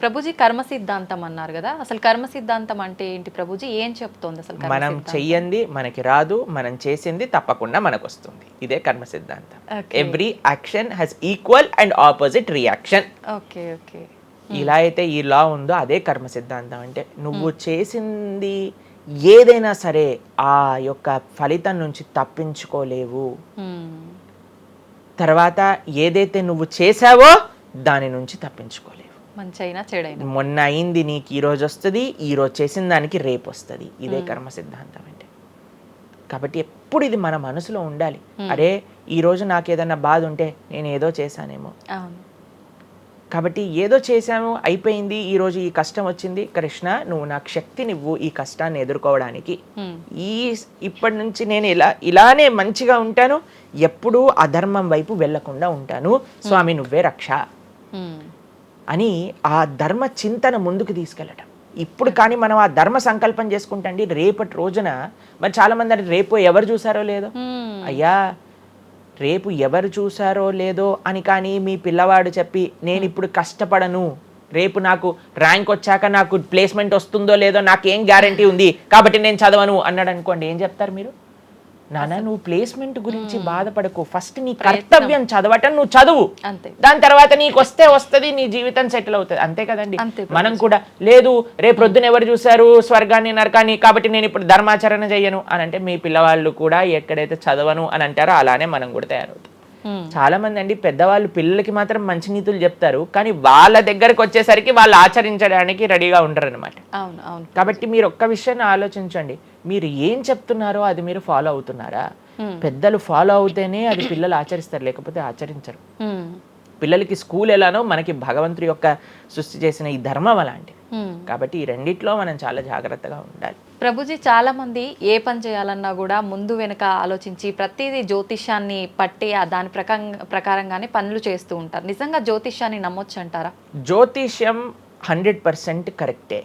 ప్రభుజీ కర్మ సిద్ధాంతం అన్నారు కదా, అసలు కర్మ సిద్ధాంతం అంటే ఏంటి ప్రభుజీ? ఏం చెప్తోంది అసలు కర్మ మనం సిద్ధాంతం? చెయ్యంది మనకి రాదు, మనం చేసింది తప్పకుండా మనకు వస్తుంది. ఇదే కర్మ సిద్ధాంతం. Okay. Every action has equal and opposite reaction. Okay okay. ఇలా అయితే ఈ లా ఉందో అదే కర్మ సిద్ధాంతం. అంటే నువ్వు చేసింది ఏదైనా సరే ఆ యొక్క ఫలితం నుంచి తప్పించుకోలేవు. తర్వాత ఏదైతే నువ్వు చేసావో దాని నుంచి తప్పించుకోలేవు. మంచి అయినా చెడైనా మొన్న అయింది నీకు ఈ రోజు వస్తుంది, ఈ రోజు చేసిన దానికి రేపు వస్తుంది. ఇదే కర్మ సిద్ధాంతం అంటే. కాబట్టి ఎప్పుడు ఇది మన మనసులో ఉండాలి. అరే ఈ రోజు నాకు ఏదైనా బాధ ఉంటే నేను ఏదో చేశానేమో, అవును. కాబట్టి ఏదో చేశాము అయిపోయింది, ఈ రోజు ఈ కష్టం వచ్చింది, కృష్ణ నువ్వు నాకు శక్తినివ్వు ఈ కష్టాన్ని ఎదుర్కోవడానికి. ఇప్పటి నుంచి నేను ఇలానే మంచిగా ఉంటాను, ఎప్పుడూ అధర్మం వైపు వెళ్లకుండా ఉంటాను, స్వామి నువ్వే రక్ష అని ఆ ధర్మ చింతన ముందుకు తీసుకెళ్ళటం. ఇప్పుడు కానీ మనం ఆ ధర్మ సంకల్పం చేసుకుంటండి రేపటి రోజున మరి చాలా మంది అంటే రేపు ఎవరు చూసారో లేదో, అయ్యా రేపు ఎవరు చూసారో లేదో అని కానీ మీ పిల్లవాడు చెప్పి నేను ఇప్పుడు కష్టపడను, రేపు నాకు ర్యాంక్ వచ్చాక నాకు ప్లేస్మెంట్ వస్తుందో లేదో నాకేం గ్యారంటీ ఉంది కాబట్టి నేను చదవను అన్నాడు అనుకోండి, ఏం చెప్తారు మీరు? నాన్న నువ్వు ప్లేస్మెంట్ గురించి బాధపడకు, ఫస్ట్ నీ కర్తవ్యం చదవటం నువ్వు చదువు, దాని తర్వాత నీకు వస్తే వస్తుంది, నీ జీవితం సెటిల్ అవుతుంది. అంతే కదండి. మనం కూడా లేదు రేపు ప్రొద్దున ఎవరు చూసారు స్వర్గాన్ని నరకాన్ని కాబట్టి నేను ఇప్పుడు ధర్మాచరణ చెయ్యను అని అంటే మీ పిల్లవాళ్ళు కూడా ఎక్కడైతే చదవను అని అంటారో అలానే మనం కూడా తయారవుతాం. చాలా మంది అండి పెద్దవాళ్ళు పిల్లలకి మాత్రం మంచి నీతులు చెప్తారు, కానీ వాళ్ళ దగ్గరకు వచ్చేసరికి వాళ్ళు ఆచరించడానికి రెడీగా ఉంటారు అనమాట. కాబట్టి మీరు ఒక్క విషయాన్ని ఆలోచించండి, మీరు ఏం చెప్తున్నారో అది మీరు ఫాలో అవుతున్నారా? పెద్దలు ఫాలో అవుతేనే అది పిల్లలు ఆచరిస్తారు, లేకపోతే ఆచరించరు. పిల్లలకి స్కూల్ ఎలానో మనకి భగవంతుడి యొక్క సృష్టి చేసిన ఈ ధర్మం అలాంటిది. కాబట్టి ఈ రెండిట్లో మనం చాలా జాగ్రత్తగా ఉండాలి. ప్రభుజీ చాలా మంది ఏ పని చేయాలన్నా కూడా ముందు వెనక ఆలోచించి ప్రతిదీ జ్యోతిష్యాన్ని పట్టి దాని ప్రకారంగానే పనులు చేస్తూ ఉంటారు. నిజంగా జ్యోతిష్యాన్ని నమ్మొచ్చు అంటారా? జ్యోతిష్యం 100% కరెక్టే,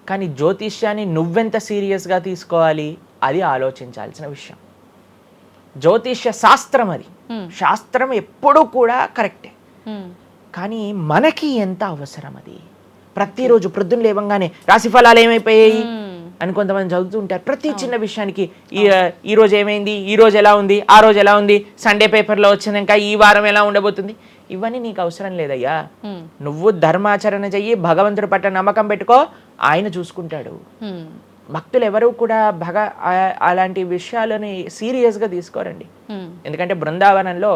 కానీ జ్యోతిష్యాన్ని నువ్వెంత సీరియస్గా తీసుకోవాలి అది ఆలోచించాల్సిన విషయం. జ్యోతిష్య శాస్త్రం అది, శాస్త్రం ఎప్పుడూ కూడా కరెక్టే, కానీ మనకి ఎంత అవసరం అది. ప్రతిరోజు ప్రొద్దున లేవంగానే రాశి ఫలాలు ఏమైపోయాయి అని కొంతమంది చదువుతూ ఉంటారు. ప్రతి చిన్న విషయానికి ఈ రోజు ఏమైంది, ఈ రోజు ఎలా ఉంది, ఆ రోజు ఎలా ఉంది, సండే పేపర్లో వచ్చింది ఇంకా ఈ వారం ఎలా ఉండబోతుంది, ఇవన్నీ నీకు అవసరం లేదయ్యా. నువ్వు ధర్మాచరణ చెయ్యి, భగవంతుడి పట్ల నమ్మకం పెట్టుకో, ఆయన చూసుకుంటాడు. భక్తులు ఎవరు కూడా అలాంటి విషయాలని సీరియస్గా తీసుకోరండి. ఎందుకంటే బృందావనంలో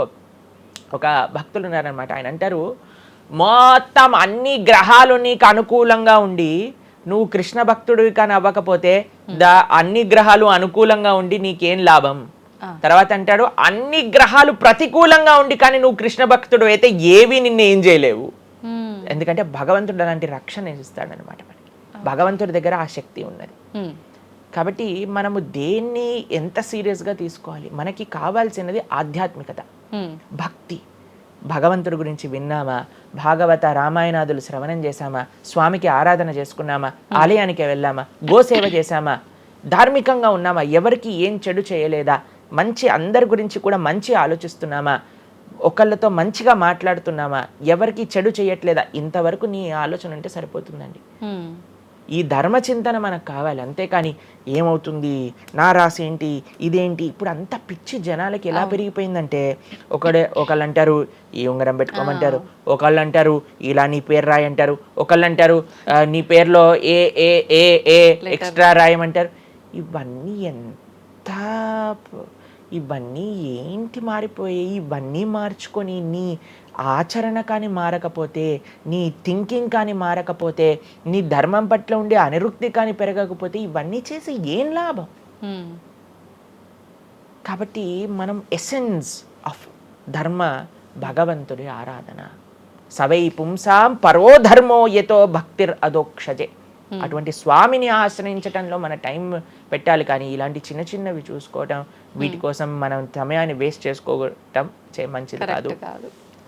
ఒక భక్తులు ఉన్నారనమాట. ఆయన అంటారు, మొత్తం అన్ని గ్రహాలు నీకు అనుకూలంగా ఉండి నువ్వు కృష్ణ భక్తుడివి కానీ అవ్వకపోతే అన్ని గ్రహాలు అనుకూలంగా ఉండి నీకేం లాభం. తర్వాత అంటాడు, అన్ని గ్రహాలు ప్రతికూలంగా ఉండి కానీ నువ్వు కృష్ణ భక్తుడు అయితే ఏవి నిన్ను ఏం చేయలేవు. ఎందుకంటే భగవంతుడు అలాంటి రక్షణ ఇస్తాడనమాట. మనకి భగవంతుడి దగ్గర ఆ శక్తి ఉన్నది. కాబట్టి మనము దేన్ని ఎంత సీరియస్గా తీసుకోవాలి? మనకి కావాల్సినది ఆధ్యాత్మికత, భక్తి. భగవంతుడి గురించి విన్నామా, భాగవత రామాయణాదులు శ్రవణం చేశామా, స్వామికి ఆరాధన చేసుకున్నామా, ఆలయానికి వెళ్ళామా, గోసేవ చేశామా, ధార్మికంగా ఉన్నామా, ఎవరికి ఏం చెడు చేయలేదా, మంచి అందరి గురించి కూడా మంచి ఆలోచిస్తున్నామా, ఒకళ్ళతో మంచిగా మాట్లాడుతున్నామా, ఎవరికి చెడు చేయట్లేదా, ఇంతవరకు నీ ఆలోచన ఉంటే సరిపోతుందండి. ఈ ధర్మ చింతన మనకు కావాలి. అంతేకాని ఏమవుతుంది, నా రాసి ఏంటి, ఇదేంటి, ఇప్పుడు అంత పిచ్చి జనాలకి ఎలా పెరిగిపోయిందంటే ఒకళ్ళు అంటారు ఈ ఉంగరం పెట్టుకోమంటారు, ఒకళ్ళు అంటారు ఇలా నీ పేరు రాయి అంటారు, ఒకళ్ళు అంటారు నీ పేరులో ఏ ఏ ఏ ఏ ఎక్స్ట్రా రాయమంటారు. ఇవన్నీ ఏంటి మారిపోయాయి? ఇవన్నీ మార్చుకొని నీ ఆచరణ కానీ మారకపోతే, నీ థింకింగ్ కానీ మారకపోతే, నీ ధర్మం పట్ల ఉండే అనిరుక్తి కానీ పెరగకపోతే ఇవన్నీ చేసి ఏం లాభం? కాబట్టి మనం ఎసెన్స్ ఆఫ్ ధర్మ భగవంతుడి ఆరాధన. సవై పుంసాం పరో ధర్మో యతో భక్తిర్ అదోక్షజే. అటువంటి స్వామిని ఆశ్రయించటంలో మన టైం పెట్టాలి, కానీ ఇలాంటి చిన్న చిన్నవి చూసుకోవటం, వీటి కోసం మనం సమయాన్ని వేస్ట్ చేసుకోవటం మంచిది కాదు.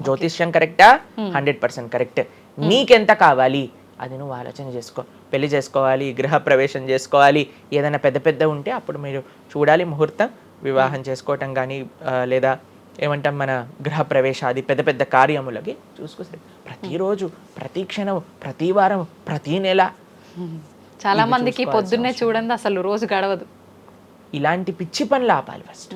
జ్యోతిష్యం కరెక్టా? 100% కరెక్ట్. నీకెంత కావాలి అది నువ్వు ఆలోచన చేసుకో. పెళ్లి చేసుకోవాలి, గృహ ప్రవేశం చేసుకోవాలి, ఏదైనా పెద్ద పెద్ద ఉంటే అప్పుడు మీరు చూడాలి ముహూర్తం, వివాహం చేసుకోవటం కానీ లేదా ఏమంటాం మన గృహ ప్రవేశాది పెద్ద పెద్ద కార్యములకి చూసుకొస్తే ప్రతిరోజు, ప్రతి క్షణం, ప్రతి వారం, ప్రతి నెల చాలా ఇవి మందికి చూసుకోవాల్సిన పొద్దున్నే అవసరం. చూడండి అసలు రోజు గడవదు. ఇలాంటి పిచ్చి పనులు ఆపాలి ఫస్ట్.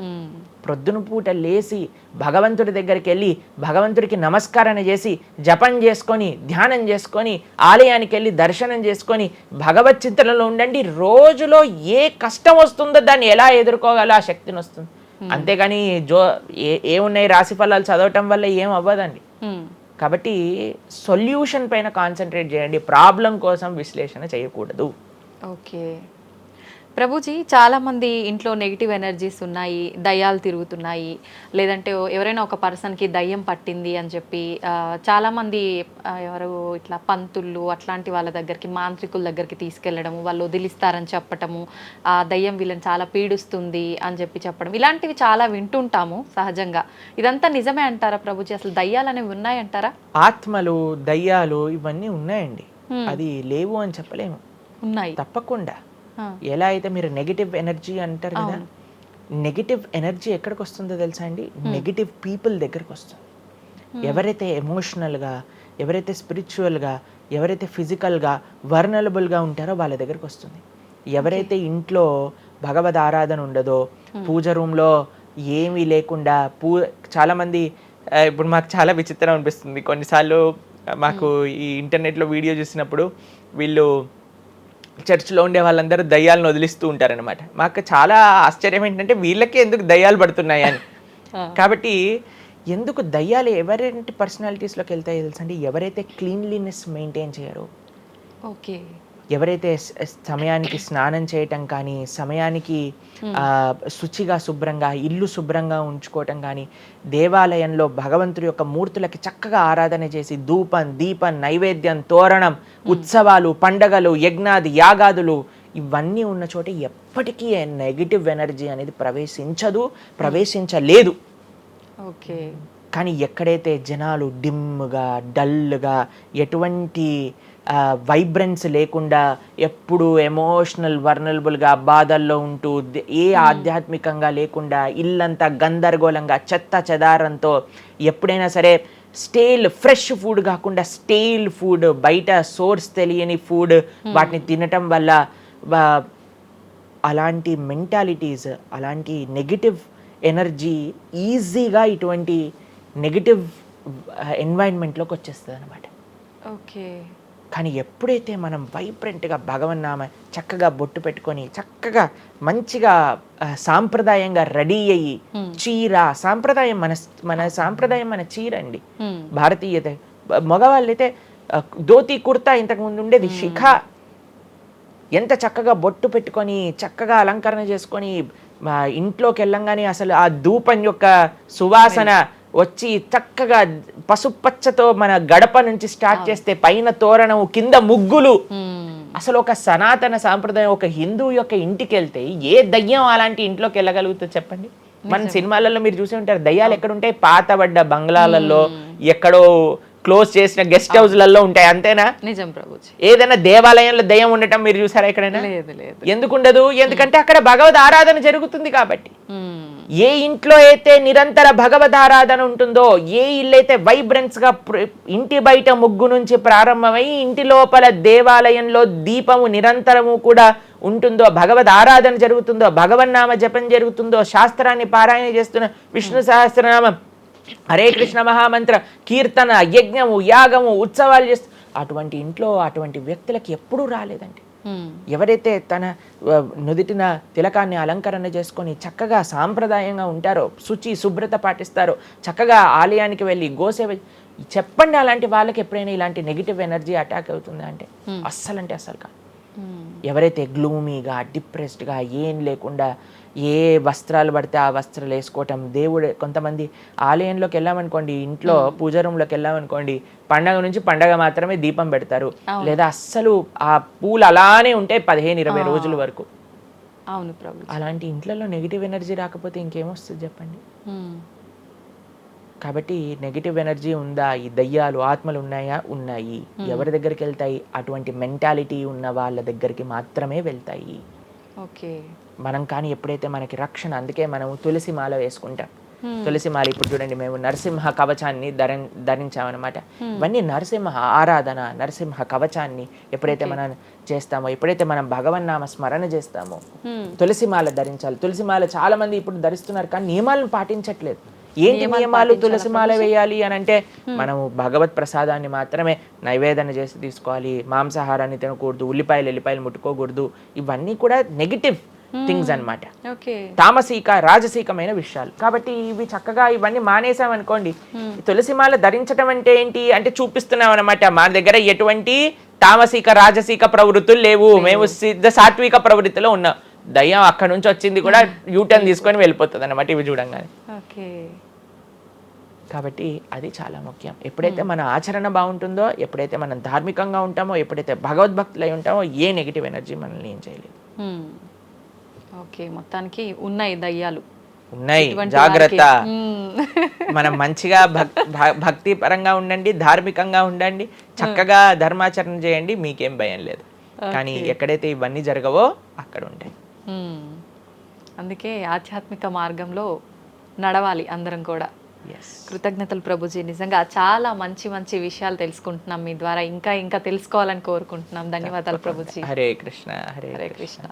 ప్రొద్దున పూట లేచి భగవంతుడి దగ్గరికి వెళ్ళి భగవంతుడికి నమస్కారం చేసి జపం చేసుకొని ధ్యానం చేసుకొని ఆలయానికి వెళ్ళి దర్శనం చేసుకొని భగవత్ చింతనలో ఉండండి. రోజులో ఏ కష్టం వస్తుందో దాన్ని ఎలా ఎదుర్కోగలో ఆ శక్తిని వస్తుంది. అంతేగాని ఏమున్నాయి రాశి ఫలాలు చదవటం వల్ల ఏం అవ్వదండి. కాబట్టి సొల్యూషన్ పైన కాన్సన్ట్రేట్ చేయండి, ప్రాబ్లం కోసం విశ్లేషణ చేయకూడదు. ఓకే ప్రభుజీ, చాలామంది ఇంట్లో నెగిటివ్ ఎనర్జీస్ ఉన్నాయి, దయ్యాలు తిరుగుతున్నాయి, లేదంటే ఎవరైనా ఒక పర్సన్కి దయ్యం పట్టింది అని చెప్పి చాలామంది ఎవరు ఇట్లా పంతుళ్ళు అట్లాంటి వాళ్ళ దగ్గరికి, మాంత్రికుల దగ్గరికి తీసుకెళ్ళడము, వాళ్ళు వదిలిస్తారని చెప్పటము, ఆ దయ్యం వీళ్ళని చాలా పీడిస్తుంది అని చెప్పడం, ఇలాంటివి చాలా వింటుంటాము సహజంగా. ఇదంతా నిజమే అంటారా ప్రభుజీ? అసలు దయ్యాలు అనేవి ఉన్నాయంటారా? ఆత్మలు, దయ్యాలు ఇవన్నీ ఉన్నాయండి, అది లేవు అని చెప్పలేము, ఉన్నాయి తప్పకుండా. ఎలా అయితే మీరు నెగిటివ్ ఎనర్జీ అంటారు కదా, నెగిటివ్ ఎనర్జీ ఎక్కడికి వస్తుందో తెలుసా అండి? నెగిటివ్ పీపుల్ దగ్గరికి వస్తుంది. ఎవరైతే ఎమోషనల్గా, ఎవరైతే స్పిరిచువల్గా, ఎవరైతే ఫిజికల్గా వర్నలబుల్గా ఉంటారో వాళ్ళ దగ్గరికి వస్తుంది. ఎవరైతే ఇంట్లో భగవద్ ఆరాధన ఉండదో, పూజ రూమ్లో ఏమీ లేకుండా చాలామంది ఇప్పుడు మాకు చాలా విచిత్రం అనిపిస్తుంది కొన్నిసార్లు. మాకు ఈ ఇంటర్నెట్లో వీడియో చూసినప్పుడు వీళ్ళు చర్చ్లో ఉండే వాళ్ళందరూ దయ్యాలను వదిలిస్తూ ఉంటారనమాట. మాకు చాలా ఆశ్చర్యం ఏంటంటే వీళ్ళకి ఎందుకు దయ్యాలు పడుతున్నాయి అని. కాబట్టి ఎందుకు దయ్యాలు ఎవరైతే పర్సనాలిటీస్లోకి వెళ్తాయో తెలుసండి? ఎవరైతే క్లీన్లీనెస్ మెయింటైన్ చేయరో, ఓకే, ఎవరైతే సమయానికి స్నానం చేయటం కానీ, సమయానికి శుచిగా శుభ్రంగా ఇల్లు శుభ్రంగా ఉంచుకోవటం కానీ, దేవాలయంలో భగవంతుడి యొక్క మూర్తులకి చక్కగా ఆరాధన చేసి ధూపం, దీపం, నైవేద్యం, తోరణం, ఉత్సవాలు, పండగలు, యజ్ఞాది యాగాదులు ఇవన్నీ ఉన్న చోట ఎప్పటికీ నెగిటివ్ ఎనర్జీ అనేది ప్రవేశించలేదు. ఓకే. కానీ ఎక్కడైతే జనాలు డిమ్గా, డల్గా, ఎటువంటి వైబ్రెన్స్ లేకుండా ఎప్పుడు ఎమోషనల్ వర్నలబుల్గా బాధల్లో ఉంటూ, ఏ ఆధ్యాత్మికంగా లేకుండా, ఇల్లంతా గందరగోళంగా చెత్త చెదారంతో, ఎప్పుడైనా సరే ఫ్రెష్ ఫుడ్ కాకుండా స్టేల్ ఫుడ్, బయట సోర్స్ తెలియని ఫుడ్ వాటిని తినటం వల్ల అలాంటి మెంటాలిటీస్, అలాంటి నెగిటివ్ ఎనర్జీ ఈజీగా ఇటువంటి నెగిటివ్ ఎన్వైరన్మెంట్లోకి వచ్చేస్తుంది అనమాట. ఓకే. కానీ ఎప్పుడైతే మనం వైబ్రెంట్గా భగవన్నామ చక్కగా బొట్టు పెట్టుకొని చక్కగా మంచిగా సాంప్రదాయంగా రెడీ అయ్యి, చీర సాంప్రదాయం, మన సాంప్రదాయం మన చీర అండి, భారతీయత. మగవాళ్ళైతే ధోతి కుర్తా, ఇంతకుముందు ఉండేది శిఖ. ఎంత చక్కగా బొట్టు పెట్టుకొని చక్కగా అలంకరణ చేసుకొని ఇంట్లోకి వెళ్ళంగానే అసలు ఆ ధూపం యొక్క సువాసన వచ్చి చక్కగా పసుపచ్చతో మన గడప నుంచి స్టార్ట్ చేస్తే పైన తోరణం, కింద ముగ్గులు. అసలు ఒక సనాతన సాంప్రదాయం, ఒక హిందూ యొక్క ఇంటికి వెళ్తే ఏ దయ్యం అలాంటి ఇంట్లోకి వెళ్ళగలుగుతుంది చెప్పండి? మన సినిమాలలో మీరు చూసి ఉంటారు, దయ్యాలు ఎక్కడ ఉంటాయి? పాతబడ్డ బంగ్లాలలో, ఎక్కడో క్లోజ్ చేసిన గెస్ట్ హౌస్లలో ఉంటాయి, అంతేనా? నిజం ప్రభుజీ. ఏదైనా దేవాలయంలో దయ్యం ఉండటం మీరు చూసారా ఎక్కడైనా? ఎందుకు ఉండదు? ఎందుకంటే అక్కడ భగవద్ ఆరాధన జరుగుతుంది కాబట్టి. ఏ ఇంట్లో అయితే నిరంతర భగవద్ ఆరాధన ఉంటుందో, ఏ ఇల్లు అయితే వైబ్రెన్స్ గా ఇంటి బయట ముగ్గు నుంచి ప్రారంభమై ఇంటి లోపల దేవాలయంలో దీపము నిరంతరము కూడా ఉంటుందో, భగవద్ ఆరాధన జరుగుతుందో, భగవన్నామ జపం జరుగుతుందో, శాస్త్రాన్ని పారాయణ చేస్తున్న విష్ణు సహస్రనామం, హరే కృష్ణ మహామంత్ర కీర్తన, యజ్ఞము, యాగము, ఉత్సవాలు చేస్తూ, అటువంటి ఇంట్లో అటువంటి వ్యక్తులకి ఎప్పుడూ రాలేదండి. ఎవరైతే తన నుదిటిన తిలకాన్ని అలంకరణ చేసుకొని చక్కగా సాంప్రదాయంగా ఉంటారో, శుచి శుభ్రత పాటిస్తారో, చక్కగా ఆలయానికి వెళ్ళి గోసేవ, చెప్పండి అలాంటి వాళ్ళకి ఎప్పుడైనా ఇలాంటి నెగిటివ్ ఎనర్జీ అటాక్ అవుతుందా అంటే అస్సలు కాదు. ఎవరైతే గ్లూమీగా, డిప్రెస్డ్గా, ఏం లేకుండా ఏ వస్త్రాలు పడితే ఆ వస్త్రాలు వేసుకోవటం, దేవుడు కొంతమంది ఆలయంలోకి వెళ్ళామనుకోండి, ఇంట్లో పూజ రూమ్లోకి వెళ్ళామనుకోండి, పండగ నుంచి పండగ మాత్రమే దీపం పెడతారు, లేదా అస్సలు ఆ పూలు అలానే ఉంటాయి 15-20 రోజుల వరకు. అవును ప్రభు. అలాంటి ఇంట్లలో నెగిటివ్ ఎనర్జీ రాకపోతే ఇంకేమొస్తుంది చెప్పండి? కాబట్టి నెగిటివ్ ఎనర్జీ ఉందా? ఈ దయ్యాలు, ఆత్మలు ఉన్నాయా? ఉన్నాయి. ఎవరి దగ్గరికి వెళ్తాయి? అటువంటి మెంటాలిటీ ఉన్న వాళ్ళ దగ్గరికి మాత్రమే వెళ్తాయి. ఓకే. మనం కానీ ఎప్పుడైతే మనకి రక్షణ, అందుకే మనం తులసి మాల వేసుకుంటాం, తులసి మాల ఇప్పుడు చూడండి మేము నరసింహ కవచాన్ని ధరించామన్నమాట. ఇవన్నీ నరసింహ ఆరాధన, నరసింహ కవచాన్ని ఎప్పుడైతే మనం చేస్తామో, ఎప్పుడైతే మనం భగవన్నామ స్మరణ చేస్తామో తులసి మాల ధరించాలి. తులసి మాల చాలా మంది ఇప్పుడు ధరిస్తున్నారు కానీ నియమాలను పాటించట్లేదు. ఏంటి నియమాలు? తులసి మాల వేయాలి అని అంటే మనము భగవత్ ప్రసాదాన్ని మాత్రమే నైవేదన చేసి తీసుకోవాలి, మాంసాహారాన్ని తినకూడదు, ఎల్లిపాయలు ముట్టుకోకూడదు. ఇవన్నీ కూడా నెగిటివ్ థింగ్స్ అన్నమాట, తామసిక రాజసికమైన విషయాలు. కాబట్టి ఇవి చక్కగా ఇవన్నీ మానేసామనుకోండి, తులసిమాల ధరించడం అంటే ఏంటి అంటే చూపిస్తున్నాం అనమాట మా దగ్గర ఎటువంటి తామసిక రాజసిక ప్రవృత్తులు లేవు, మేము సిద్ధ సాత్విక ప్రవృత్తిలో ఉన్నాం. దయ్యం అక్కడ నుంచి వచ్చింది కూడా యూటర్న్ తీసుకొని వెళ్ళిపోతుంది అనమాట ఇవి చూడంగానే. కాబట్టి అది చాలా ముఖ్యం. ఎప్పుడైతే మన ఆచరణ బాగుంటుందో, ఎప్పుడైతే మనం ధార్మికంగా ఉంటామో, ఎప్పుడైతే భగవద్భక్తులు అయి ఉంటామో, ఏ నెగిటివ్ ఎనర్జీ మనల్ని ఏం చేయలేదు. ఓకే, మొత్తానికి ఉన్నాయి దయ్యాలు, ఉన్నాయి, జాగ్రత్త. మనం మంచిగా భక్తి పరంగా ఉండండి, ధార్మికంగా ఉండండి, చక్కగా ధర్మాచరణ చేయండి, మీకేం భయం లేదు. కానీ ఎక్కడైతే ఇవన్నీ జరగవో అక్కడ ఉంటాయి. అందుకే ఆధ్యాత్మిక మార్గంలో నడవాలి అందరం కూడా. కృతజ్ఞతలు ప్రభుజీ, నిజంగా చాలా మంచి మంచి విషయాలు తెలుసుకుంటున్నాం మీ ద్వారా. ఇంకా ఇంకా తెలుసుకోవాలని కోరుకుంటున్నాం. ధన్యవాదాలు ప్రభుజీ. హరే కృష్ణ. హరే కృష్ణ.